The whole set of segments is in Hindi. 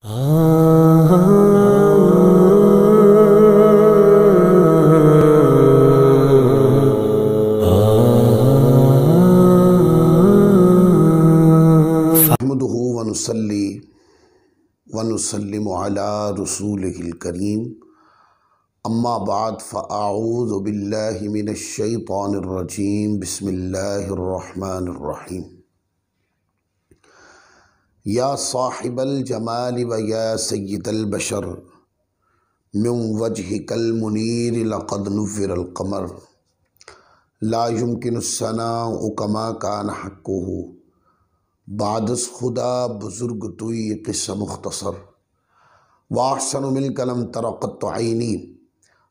अहमदुहु व नुसल्ली व नुसल्लिमु अला रसूलिहिल करीम अम्मा बाद फ़अऊज़ु बिल्लाहि मिनश शैतानिर रजीम बिस्मिल्लाहिर रहमानिर रहीम। या साहिबल जमाल व या सय्यिदल बशर मिन वजहिकल मुनीर लक़द नुव्विरल क़मर ला युमकिनुस सनाउ कमा कान हक़्क़ुहु बादस खुदा बुजुर्ग तुई क़िस्सा मुख्तसर वाहसनु मिल कलम तरक़त आइनी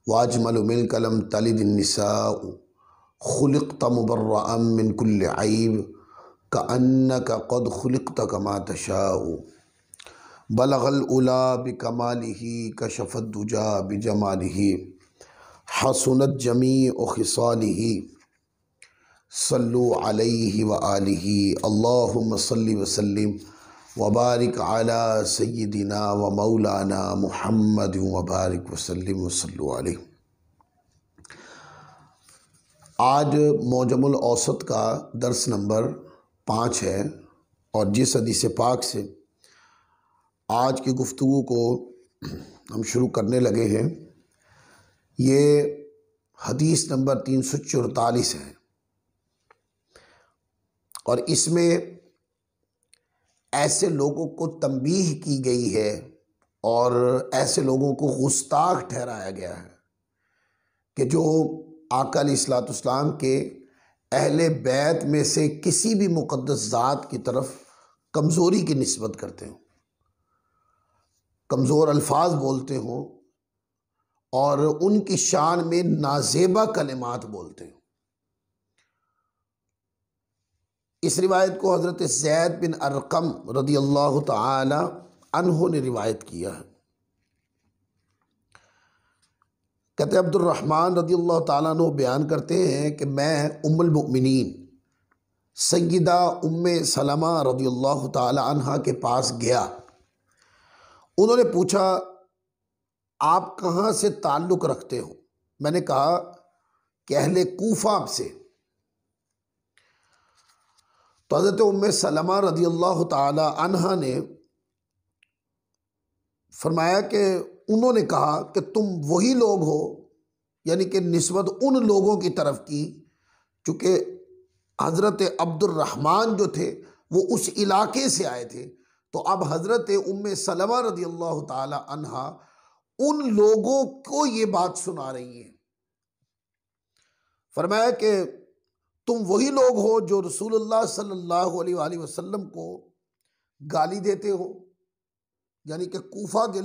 वाजमल मिल कलम तलिद निसाउ खुलिक़त मुबर्रअम मिन कुल्लि ऐब कअन्नका क़द खुलिक़त कमा तशाउ बलगल उला बिकमालिही कशफ़त दुजा बिजमालिही हसनत जमीउ खिसालिही सल्लु अलैहि व आलिही अल्लाहुम्मा सल्लि व सल्लिम व बारिक अला सय्यिदिना व मौलाना मुहम्मद व बारिक व सल्लिम व सल्लु अलैहि। आज मौजमुल औसत का दर्स नंबर 5 है और जिस हदीस पाक से आज की गुफ्तगू को हम शुरू करने लगे हैं ये हदीस नंबर 344 है और इसमें ऐसे लोगों को तंबीह की गई है और ऐसे लोगों को गुस्ताख ठहराया गया है कि जो आका अलैहिस्सलाम के अहले बैत में से किसी भी मुक़द्दस ज़ात की तरफ कमज़ोरी की निस्बत करते हों, कमज़ोर अल्फाज बोलते हों और उनकी शान में नाज़ेबा कलिमात बोलते हों। इस रिवायत को हज़रत ज़ैद बिन अरक़म रदियल्लाहु ताला अन्हु ने रिवायत किया है। कहते अब्दुर्रहमान रदियल्लाहु ताला अन्हु बयान करते हैं कि मैं उम्मुल मुमिनीन सय्यदा उम्मे सलमा रदियल्लाहु ताला अन्हा के पास गया। उन्होंने पूछा आप कहाँ से ताल्लुक़ रखते हो? मैंने कहा कि अहले कूफा से। तो हज़रत उम्मे सलमा रदियल्लाहु ताला अन्हा ने फरमाया कि उन्होंने कहा कि तुम वही लोग हो, यानी कि निस्बत उन लोगों की तरफ की चूँकि हज़रत अब्दुर्रहमान जो थे वो उस इलाके से आए थे। तो अब हज़रत उम्मे सलमा रदियल्लाहु ताला अन्हा उन लोगों को ये बात सुना रही हैं। फरमाया कि तुम वही लोग हो जो रसूलुल्लाह सल्लल्लाहु अलैहि वसल्लम को गाली देते हो, यानी कि कूफा के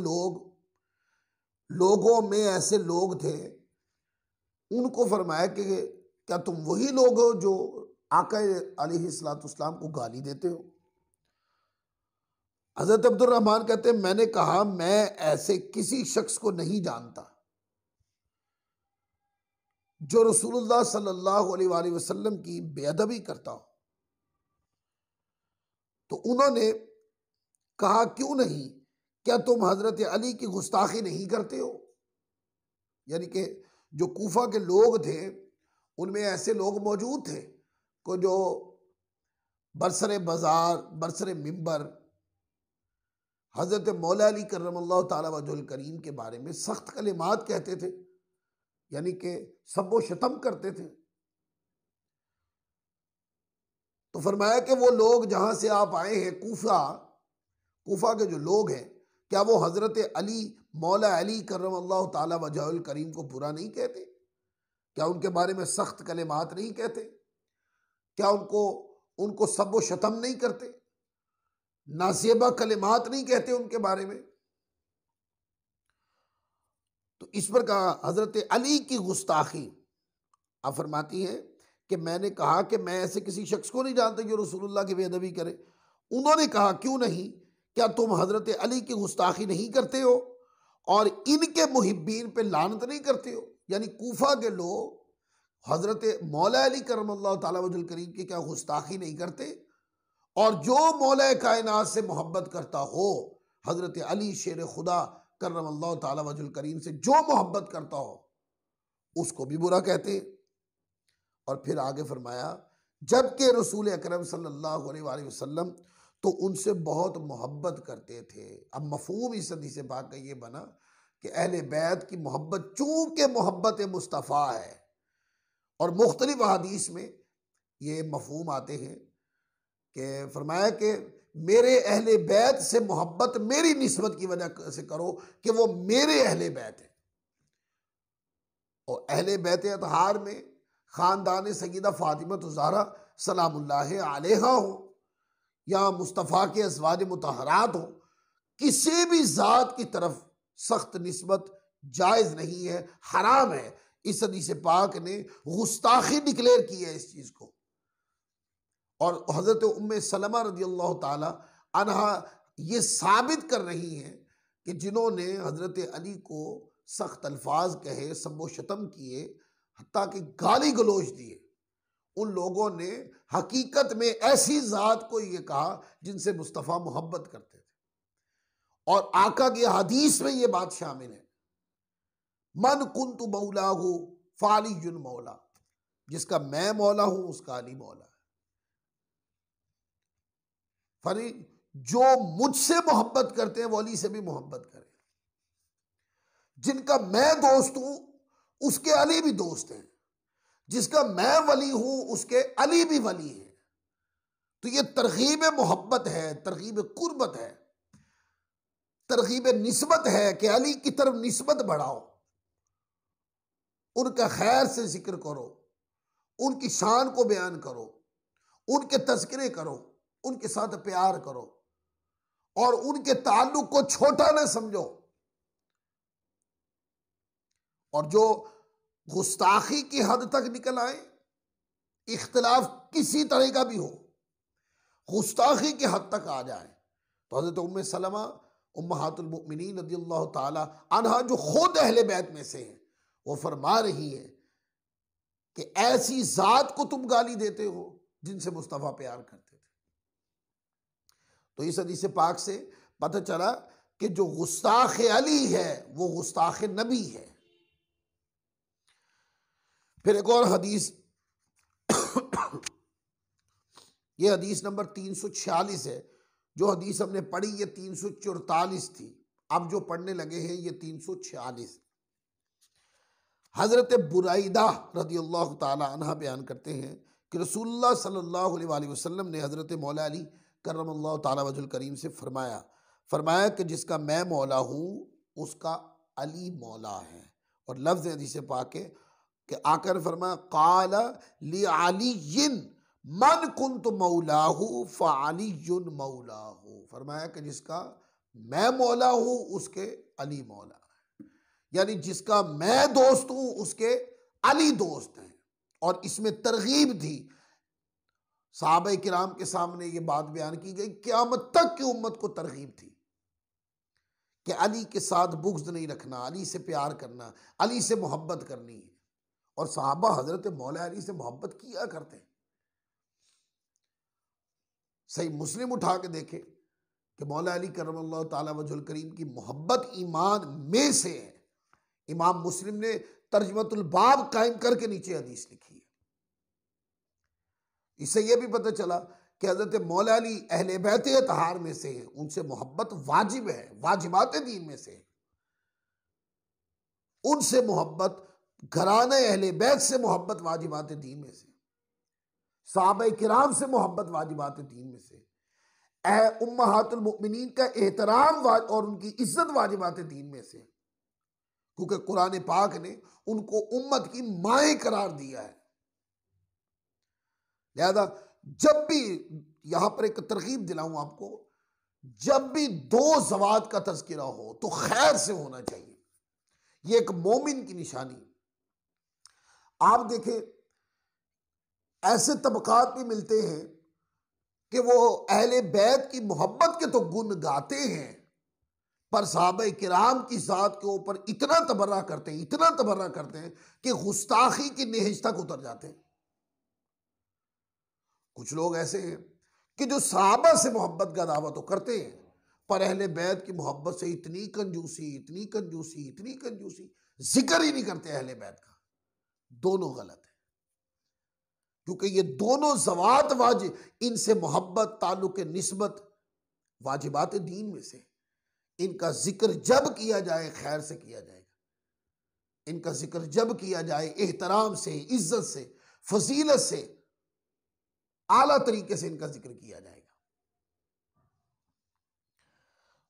लोगों में ऐसे लोग थे। उनको फरमाया कि क्या तुम वही लोग हो जो आका अलैहिस्सलाम को गाली देते हो? हज़रत अब्दुर्रहमान कहते हैं मैंने कहा मैं ऐसे किसी शख्स को नहीं जानता जो रसूलुल्लाह सल्लल्लाहु अलैहि वसल्लम की बेअदबी करता हो। तो उन्होंने कहा क्यों नहीं, क्या तुम हजरत अली की गुस्ताखी नहीं करते हो? यानी कि जो कूफा के लोग थे उनमें ऐसे लोग मौजूद थे को जो बरसरे बाजार बरसरे मिंबर हजरत मौला अली करमल्लाहु ताला वजहुल करीम के बारे में सख्त कलिमात कहते थे, यानी कि सब्बो शतम करते थे। तो फरमाया कि वो लोग जहां से आप आए हैं कूफा के जो लोग हैं, क्या वो हजरत अली मौला अली करमल्लाहु ताला वजहुल करीम को बुरा नहीं कहते? क्या उनके बारे में सख्त कलिमात नहीं कहते? क्या उनको सब्बो शतम नहीं करते, नासेबा कलिमात नहीं कहते उनके बारे में? तो इस पर कहा हजरत अली की गुस्ताखी। आप फरमाती हैं कि मैंने कहा कि मैं ऐसे किसी शख्स को नहीं जानता जो रसूलुल्लाह की बेअदबी करे। उन्होंने कहा क्यों नहीं, क्या तुम हजरत अली की गुस्ताखी नहीं करते हो और इनके मुहिब्बीन पे लानत नहीं करते हो? यानी कूफा के लोग हजरत मौला अली करमल्लाहु ताला वजहुल करीम की क्या गुस्ताखी नहीं करते? और जो मौला कायनात से मोहब्बत करता हो हजरत अली शेर खुदा करमल्लाहु ताला वजहुल करीम से जो मोहब्बत करता हो उसको भी बुरा कहते हैं। और फिर आगे फरमाया जबकि रसूल अकरम सल्लल्लाहु अलैहि वसल्लम तो उनसे बहुत मोहब्बत करते थे। अब मफहूम इस हदीस पाक का ये बना कि अहले बैत की मोहब्बत चूंकि मोहब्बत मुस्तफ़ा है, और मुख्तलिफ हदीस में ये मफहूम आते हैं कि फरमाया कि मेरे अहले बैत से मोहब्बत मेरी निस्बत की वजह से करो कि वो मेरे अहले बैत है। और अहले बैत अतहार में ख़ानदान सय्यदा फ़ातिमा ज़हरा सलामुल्लाह अलैहा हो या मुस्तफ़ा के अज़वाज मुतहरात हो, किसी भी ज़ात की तरफ सख्त निस्बत जायज़ नहीं है, हराम है। इस हदीस पाक ने गुस्ताखी डिक्लेयर की है इस चीज़ को। और हज़रत उम्मे सलमा रज़ियल्लाहु ताला अन्हा ये साबित कर रही हैं कि जिन्होंने हज़रत अली को सख्त अल्फाज कहे, सबो शतम किए, हत्ता कि गाली गलोच दिए, उन लोगों ने हकीकत में ऐसी ज़ात को ये कहा जिनसे मुस्तफ़ा मोहब्बत करते थे। और आका की हदीस में ये बात शामिल है, मन कुन्तु मौलाहु फ़अलियुन मौला, जिसका मैं मौला हूं उसका अली मौला है। फरी जो मुझसे मोहब्बत करते हैं वो अली से भी मोहब्बत करें, जिनका मैं दोस्त हूं उसके अली भी दोस्त हैं, जिसका मैं वली हूं उसके अली भी वली है। तो ये तरगीब मोहब्बत है, तरगीब कुर्बत है, तरगीब निस्बत है कि अली की तरफ निस्बत बढ़ाओ, उनका खैर से जिक्र करो, उनकी शान को बयान करो, उनके तज़किरे करो, उनके साथ प्यार करो और उनके ताल्लुक को छोटा न समझो। और जो गुस्ताखी की हद तक निकल आए, इख्तिलाफ किसी तरह का भी हो, गुस्ताखी की हद तक आ जाए, तो हज़रत उम्मे सलमा उम्महातुल मुमिनीन रज़ियल्लाहु ताला अन्हा जो खुद अहले बैत में से हैं, वो फरमा रही है कि ऐसी जात को तुम गाली देते हो जिनसे मुस्तफ़ा प्यार करते थे। तो इस हदीस पाक से पता चला कि जो गुस्ताख अली है वो गुस्ताख नबी है। फिर एक और हदीस ये हदीस नंबर 346 है। जो हदीस हमने पढ़ी ये 344 थी, अब जो पढ़ने लगे हैं ये 346। हज़रत बुरैदा रज़ियल्लाहु ताला अन्हा बयान करते हैं कि रसूलुल्लाह सल्लल्लाहु अलैहि वसल्लम ने हज़रत मौला अली करमल्लाहु ताला वजहुल करीम से फरमाया कि जिसका मैं मौला हूँ उसका अली मौला है। और लफ्ज़ हदीस पाक है कि आकर फरमाया क़ाल लि अलीय्यिन मन कुन्तु मौलाहु फ़अलियुन मौलाहु, फरमाया कि जिसका मैं मौला हूँ उसके अली मौला है, यानी जिसका मैं दोस्त हूँ उसके अली दोस्त हैं। और इसमें तरगीब थी, सहाबा किराम के सामने ये बात बयान की गई, क़यामत तक की उम्मत को तरगीब थी कि अली के साथ बुग़्ज़ नहीं रखना, अली से प्यार करना, अली से मोहब्बत करनी है। और सहाबा हज़रत मौला अली से मोहब्बत किया करते हैं। सही मुस्लिम उठा के देखे कि मौला अली करमल्लाहु ताला वजहुल करीम की मोहब्बत ईमान में से है। इमाम मुस्लिम ने तर्जमतुल बाब कायम करके नीचे हदीस लिखी है। इससे यह भी पता चला कि हज़रत मौला अली अहले बैत अतहार में से है, उनसे मोहब्बत वाजिब है, वाजिबात दीन में से है। उनसे मोहब्बत, घराने अहले बैत से मोहब्बत वाजिबात दीन में से, सहाबा किराम से मोहब्बत वाजिबात दीन में से, उम्महातुल मुमिनीन का एहतराम और उनकी इज्जत वाजिबात दीन में से, क्योंकि कुरान पाक ने उनको उम्मत की माएँ करार दिया है। लिहाजा जब भी, यहां पर एक तरकीब दिलाऊं आपको, जब भी दो ज़वात का तज़किरा हो तो खैर से होना चाहिए। यह एक मोमिन की निशानी। आप देखें ऐसे तबकात भी मिलते हैं कि वो अहले बैत की मोहब्बत के तो गुण गाते हैं, पर सहाबा किराम की ज़ात के ऊपर इतना तबर्रा करते हैं, इतना तबर्रा करते हैं कि गुस्ताखी की नेहज तक उतर जाते हैं। कुछ लोग ऐसे हैं कि जो सहाबा से मोहब्बत का दावा तो करते हैं, पर अहले बैत की मोहब्बत से इतनी कंजूसी, इतनी कंजूसी, इतनी कंजूसी, जिक्र ही नहीं करते अहले बैत का। दोनों गलत है, क्योंकि ये दोनों ज़वात वाजिब, इनसे मोहब्बत, ताल्लुक, निस्बत वाजिबात दीन में से। इनका जिक्र जब किया जाए खैर से किया जाएगा, इनका जिक्र जब किया जाए एहतराम से, इज्जत से, फजीलत से, आला तरीके से इनका जिक्र किया जाएगा।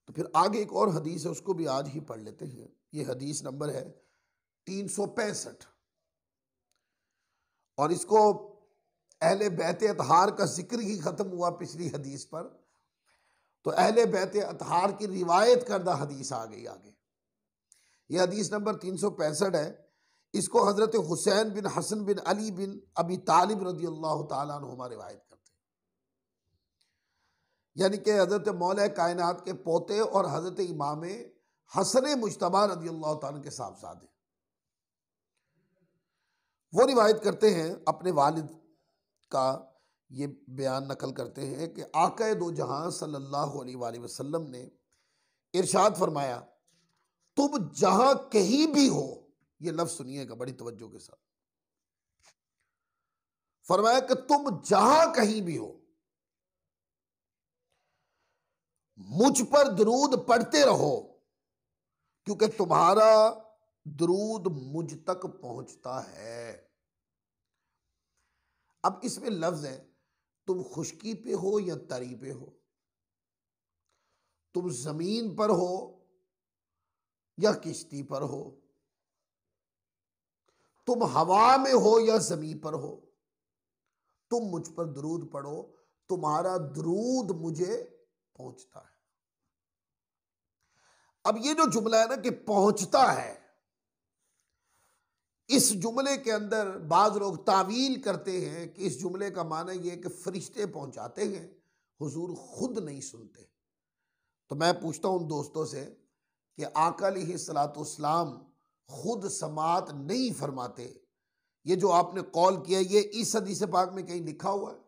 तो फिर आगे एक और हदीस है, उसको भी आज ही पढ़ लेते हैं। ये हदीस नंबर है 365, और इसको अहले बैत अतहार का जिक्र ही खत्म हुआ पिछली हदीस पर, तो अहले बैत अतहार की रिवायत करदा हदीस आ गई आगे। यह हदीस नंबर 365 है। इसको हजरत हुसैन बिन हसन बिन अली बिन अबी तालिब रज़ी अल्लाह तआला अन्हुमा रिवायत करते हैं, यानी कि हजरत मौला कायनात के पोते और हजरत इमाम हसन मुज्तबा रज़ी अल्लाह तआला के साहबजादे। वो रिवायत करते हैं अपने वालिद का, ये बयान नकल करते हैं कि आका दो जहां सल्लल्लाहु अलैहि वसल्लम ने इरशाद फरमाया, तुम जहां कहीं भी हो, ये लफ्ज सुनिएगा बड़ी तवज्जो के साथ, फरमाया कि तुम जहां कहीं भी हो मुझ पर दरूद पढ़ते रहो, क्योंकि तुम्हारा दरूद मुझ तक पहुंचता है। अब इसमें लफ्ज है, तुम खुशकी पे हो या तरी पे हो, तुम जमीन पर हो या किश्ती पर हो, तुम हवा में हो या जमीन पर हो, तुम मुझ पर दरूद पढ़ो, तुम्हारा दरूद मुझे पहुंचता है। अब ये जो जुमला है ना कि पहुंचता है, इस जुमले के अंदर बाज लोग तावील करते हैं कि इस जुमले का माना यह है कि फरिश्ते पहुंचाते हैं, हुजूर खुद नहीं सुनते। तो मैं पूछता हूं उन दोस्तों से कि आका अलैहिस्सलाम खुद समात नहीं फरमाते, ये जो आपने कॉल किया ये इस हदीस पाक में कहीं लिखा हुआ है?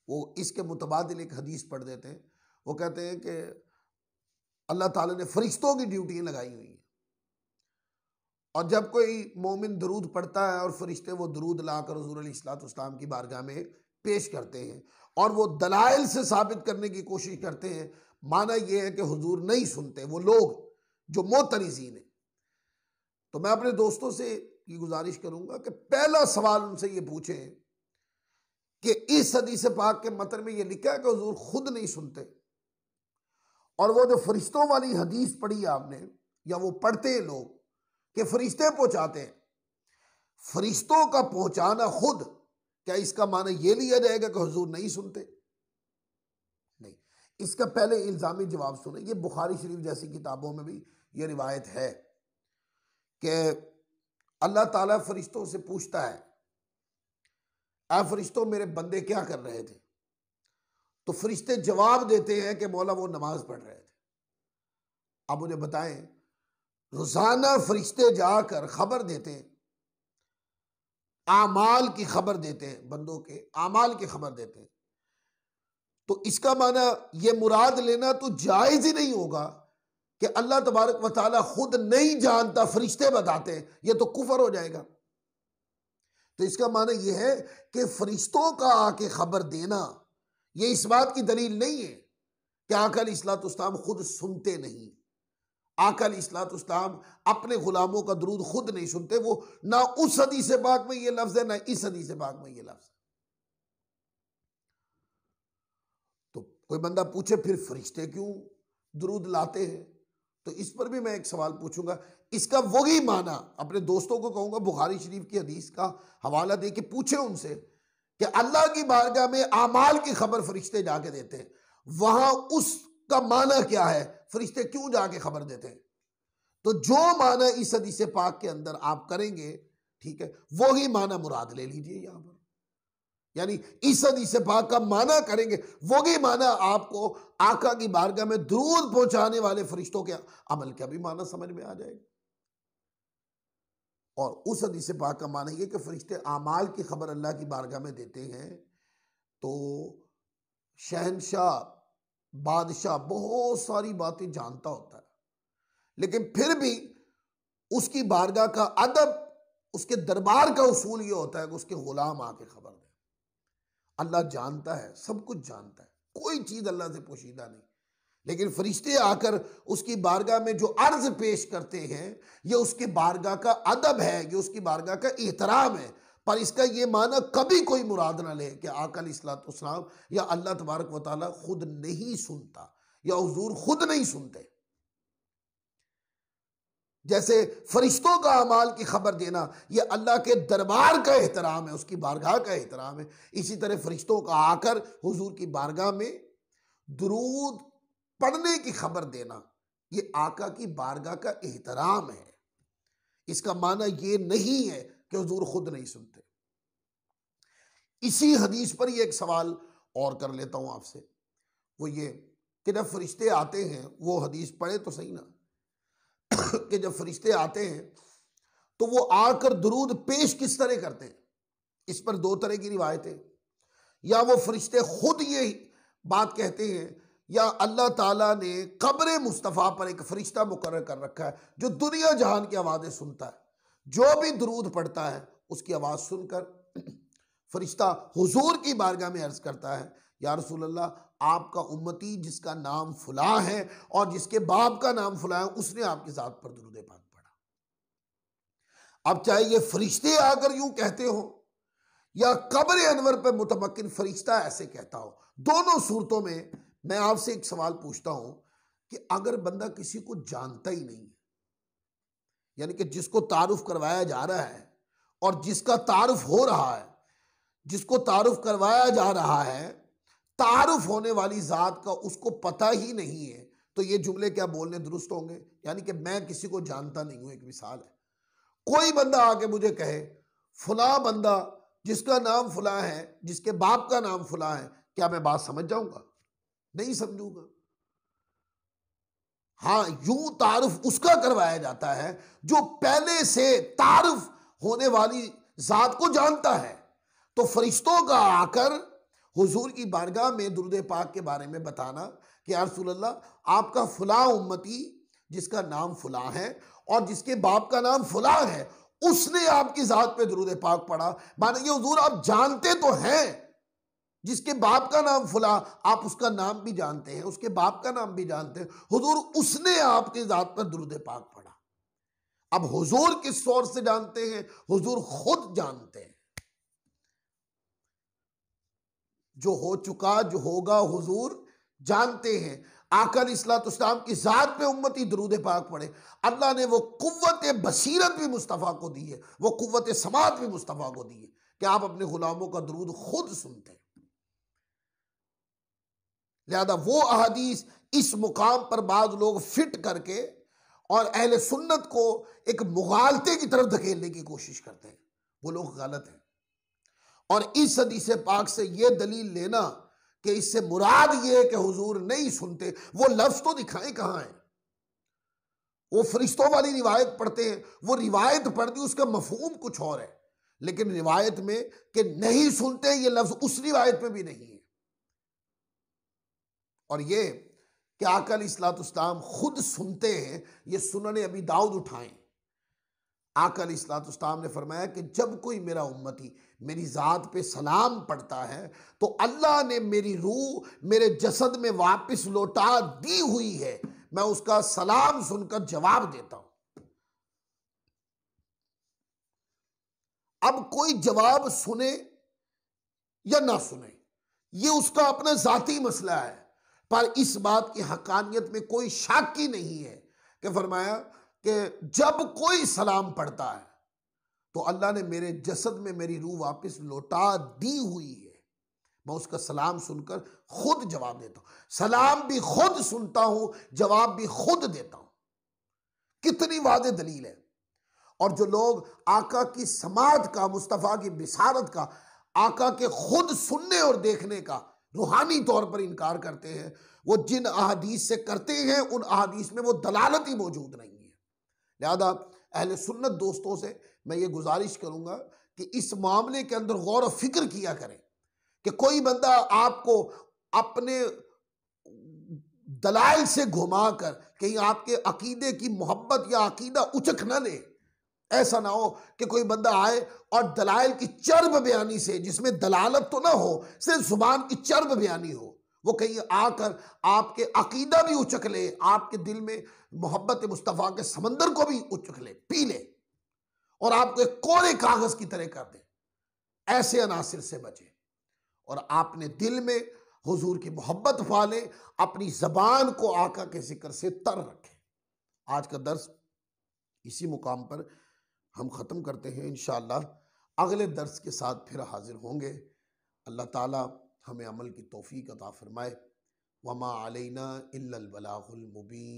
वो इसके मुतबादिल एक हदीस पढ़ देते हैं। वो कहते हैं कि अल्लाह ताला ने फरिश्तों की ड्यूटी लगाई हुई है, और जब कोई मोमिन दरूद पढ़ता है और फरिश्ते वो दरूद लाकर हुजूर अलैहिस्सलाम की बारगाह में पेश करते हैं और वो दलाइल से साबित करने की कोशिश करते हैं, माना यह है कि हुजूर नहीं सुनते वो लोग जो मोतरिजीन है। तो मैं अपने दोस्तों से ये गुजारिश करूंगा कि पहला सवाल उनसे ये पूछें कि इस हदीस पाक के मतन में ये लिखा है कि हुजूर खुद नहीं सुनते, और वो जो फरिश्तों वाली हदीस पढ़ी आपने या वो पढ़ते हैं लोग कि फरिश्ते पहुंचाते हैं, फरिश्तों का पहुंचाना खुद, क्या इसका माना यह लिया जाएगा कि हुजूर नहीं सुनते? नहीं। इसका पहले इल्जामी जवाब सुने। ये बुखारी शरीफ जैसी किताबों में भी ये रिवायत है कि अल्लाह ताला फरिश्तों से पूछता है, आ फरिश्तों मेरे बंदे क्या कर रहे थे? तो फरिश्ते जवाब देते हैं कि मौला वो नमाज पढ़ रहे थे। अब मुझे बताएं, रोजाना फरिश्ते जाकर खबर देते हैं, आमाल की खबर देते हैं, बंदों के आमाल की खबर देते हैं, तो इसका माना ये मुराद लेना तो जायज ही नहीं होगा कि अल्लाह तबारक व तआला खुद नहीं जानता, फरिश्ते बताते हैं, ये तो कुफर हो जाएगा। तो इसका माना यह है कि फरिश्तों का आके खबर देना ये इस बात की दलील नहीं है कि आका अलैहिस्सलाम खुद सुनते नहीं। आका अलैहिस्सलाम अपने गुलामों का दरूद खुद नहीं सुनते। वो ना उस हदीस पाक में ये लफ्ज है ना इस हदीस पाक में ये लफ्ज है। तो कोई बंदा पूछे फिर फरिश्ते क्यों दरूद लाते हैं, तो इस पर भी मैं एक सवाल पूछूंगा। इसका वही माना अपने दोस्तों को कहूंगा बुखारी शरीफ की हदीस का हवाला दे के पूछे उनसे कि अल्लाह की बारगाह में आमाल की खबर फरिश्ते जाके देते हैं, वहां उसका माना क्या है, फरिश्ते क्यों जाके खबर देते हैं? तो जो माना इस हदीस पाक के अंदर आप करेंगे, ठीक है, वही माना मुराद ले लीजिए यहां पर। यानी इस हदीस पाक का माना करेंगे, वही माना आपको आका की बारगाह में दरूद पहुंचाने वाले फरिश्तों के अमल का भी माना समझ में आ जाएगा। और उस हदीस पाक का माना यह कि फरिश्ते आमाल की खबर अल्लाह की बारगाह में देते हैं। तो शहनशाह बादशाह बहुत सारी बातें जानता होता है, लेकिन फिर भी उसकी बारगाह का अदब, उसके दरबार का उसूल ये होता है कि उसके गुलाम आके खबर दें। अल्लाह जानता है, सब कुछ जानता है, कोई चीज अल्लाह से पोशीदा नहीं, लेकिन फरिश्ते आकर उसकी बारगाह में जो अर्ज पेश करते हैं, ये उसके बारगाह का अदब है, ये उसकी बारगाह का एहतराम है। पर इसका ये माना कभी कोई मुराद ना ले कि आका अलैहिस्सलाम या अल्लाह तबारक व तआला खुद नहीं सुनता या हुजूर खुद नहीं सुनते। जैसे फरिश्तों का अमाल की खबर देना ये अल्लाह के दरबार का एहतराम है, उसकी बारगाह का एहतराम है, इसी तरह फरिश्तों का आकर हुजूर की बारगाह में दुरूद पढ़ने की खबर देना ये आका की बारगाह का एहतराम है। इसका माना ये नहीं है कि हुजूर खुद नहीं सुनते। इसी हदीस पर ये एक सवाल और कर लेता हूं आपसे, वो ये कि जब फरिश्ते आते हैं, वो हदीस पढ़े तो सही ना कि जब फरिश्ते आते हैं तो वो आकर दुरूद पेश किस तरह करते हैं। इस पर दो तरह की रिवायतें, या वो फरिश्ते खुद ये बात कहते हैं, या अल्लाह ताला ने कब्र मुस्तफ़ा पर एक फरिश्ता मुकर्रर कर रखा है जो दुनिया जहान की आवाज़ें सुनता है, जो भी दुरूद पढ़ता है उसकी आवाज़ सुनकर फरिश्ता हुजूर की बारगाह में अर्ज करता है, या रसूल अल्लाह, आपका उम्मती जिसका नाम फुला है और जिसके बाप का नाम फुला है, उसने आपकी ज़ात पर दुरूद पाक पढ़ा। अब चाहे ये फरिश्ते आकर यूं कहते हो या कब्र अनवर पर मुतमक्किन फरिश्ता ऐसे कहता हो, दोनों सूरतों में मैं आपसे एक सवाल पूछता हूं कि अगर बंदा किसी को जानता ही नहीं है, यानी कि जिसको तारुफ करवाया जा रहा है और जिसका तारुफ हो रहा है, जिसको तारुफ करवाया जा रहा है, तारुफ होने वाली जात का उसको पता ही नहीं है, तो ये जुमले क्या बोलने दुरुस्त होंगे? यानी कि मैं किसी को जानता नहीं हूं। एक मिसाल है, कोई बंदा आके मुझे कहे फुला बंदा जिसका नाम फुला है, जिसके बाप का नाम फुला है, क्या मैं बात समझ जाऊंगा? नहीं समझूंगा। हाँ, यूं तारुफ उसका करवाया जाता है जो पहले से तारुफ होने वाली जात को जानता है। तो फरिश्तों का आकर हुजूर की बारगाह में दुरूद पाक के बारे में बताना कि या रसूल अल्लाह, आपका फुला उम्मती जिसका नाम फुला है और जिसके बाप का नाम फुला है, उसने आपकी जात पे दुरूद पाक पढ़ा। माने ये हुजूर आप जानते तो हैं, जिसके बाप का नाम फुला, आप उसका नाम भी जानते हैं, उसके बाप का नाम भी जानते हैं, हुजूर उसने आपकी जात पर दुरूद पाक पढ़ा। अब हुजूर किस सोर से जानते हैं? हुजूर खुद जानते हैं। जो हो चुका, जो होगा, हुजूर जानते हैं। आका अलैहिस्सलाम की जात पे उम्मती दुरूद पाक पढ़े। अल्लाह ने वो कुव्वत बसीरत भी मुस्तफ़ा को दी है, वो कुव्वत समात भी मुस्तफ़ा को दी है कि आप अपने गुलामों का दुरूद खुद सुनते हैं। लिहाजा वो अहादीस इस मुकाम पर बाद लोग फिट करके और अहले सुन्नत को एक मुगालते की तरफ धकेलने की कोशिश करते हैं, वो लोग गलत हैं। और इस हदीस पाक से ये दलील लेना कि इससे मुराद ये है कि हुजूर नहीं सुनते, वो लफ्ज तो दिखाएं कहां है। वो फरिश्तों वाली रिवायत पढ़ते हैं, वो रिवायत पढ़ दी, उसका मफहूम कुछ और है, लेकिन रिवायत में कि नहीं सुनते ये लफ्ज उस रिवायत में भी नहीं है। और ये कि आका अलैहिस्सलाम खुद सुनते हैं, ये सुनने अबी दाऊद उठाएं। आका अलैहिस्सलाम ने फरमाया कि जब कोई मेरा उम्मती मेरी ज़ात पे सलाम पढ़ता है तो अल्लाह ने मेरी रूह मेरे जसद में वापस लौटा दी हुई है, मैं उसका सलाम सुनकर जवाब देता हूं। अब कोई जवाब सुने या ना सुने ये उसका अपना जाती मसला है, पर इस बात की हकानियत में कोई शक ही नहीं है कि फरमाया कि जब कोई सलाम पढ़ता है तो अल्लाह ने मेरे जसद में मेरी रूह वापस लौटा दी हुई है, मैं उसका सलाम सुनकर खुद जवाब देता हूं। सलाम भी खुद सुनता हूं, जवाब भी खुद देता हूं। कितनी वाज़ेह दलील है। और जो लोग आका की समात का, मुस्तफ़ा की बिसारत का, आका के खुद सुनने और देखने का रूहानी तौर पर इनकार करते हैं, वो जिन अहादीस से करते हैं उन अहादीस में वो दलालत ही मौजूद नहीं है। लिहाजा अहले सुन्नत दोस्तों से मैं ये गुजारिश करूंगा कि इस मामले के अंदर गौर और फिक्र किया करें कि कोई बंदा आपको अपने दलाइल से घुमाकर कहीं आपके अकीदे की मोहब्बत या अकीदा उचक ना ले। ऐसा ना हो कि कोई बंदा आए और दलाइल की चर्ब बयानी से, जिसमें दलालत तो ना हो, सिर्फ जुबान की चर्ब बयानी हो, वो कहीं आकर आपके अकीदा भी उचक ले, आपके दिल में मोहब्बत मुस्तफ़ा के समंदर को भी उचक ले, पी ले, और आपको एक कोरे कागज की तरह कर दे। ऐसे अनासिर से बचे और आपने दिल में हुजूर की मोहब्बत पाले, अपनी जबान को आका के जिक्र से तर रखें। आज का दर्स इसी मुकाम पर हम ख़त्म करते हैं। इंशाअल्लाह अगले दर्स के साथ फिर हाजिर होंगे। अल्लाह ताला हमें अमल की तौफीक अता फरमाए। वमा अलैना इल्लल बलागुल मुबीन।